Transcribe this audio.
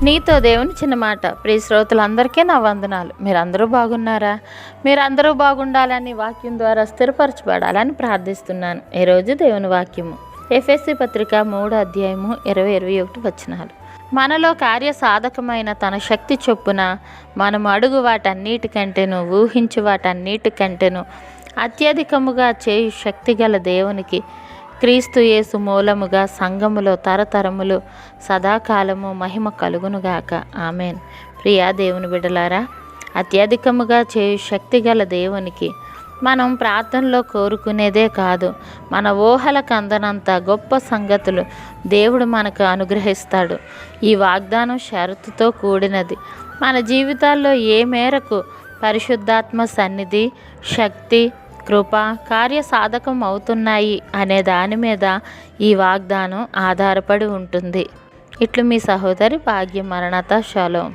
నీతో దేవుని చిన్న మాట. ప్రియ శ్రోతలందరికీ నా వందనాలు. మీరందరూ బాగున్నారా? మీరందరూ బాగుండాలని వాక్యం ద్వారా స్థిరపరచబడాలని ప్రార్థిస్తున్నాను. ఈరోజు దేవుని వాక్యము ఎఫెసీ పత్రిక 3:20-21 మనలో కార్యసాధకమైన తన శక్తి చొప్పున మనం అడుగు వాటన్నిటికంటేను ఊహించు వాటన్నిటికంటేను అత్యధికముగా చేయు శక్తి గల దేవునికి క్రీస్తు యేసు మూలముగా సంఘములో తరతరములు సదాకాలము మహిమ కలుగునుగాక. ఆమెన్. ప్రియా దేవుని బిడ్డలారా, అత్యధికముగా చేయు శక్తి గల దేవునికి మనం ప్రార్థనలో కోరుకునేదే కాదు, మన ఊహలకు అందనంత గొప్ప సంగతులు దేవుడు మనకు అనుగ్రహిస్తాడు. ఈ వాగ్దానం షరతుతో కూడినది. మన జీవితాల్లో ఏ మేరకు పరిశుద్ధాత్మ సన్నిధి, శక్తి, కృప కార్యసాధకం అవుతున్నాయి అనే దాని మీద ఈ వాగ్దానం ఆధారపడి ఉంటుంది. ఇట్లు మీ సహోదరి భాగ్య మరణత. షాలోం.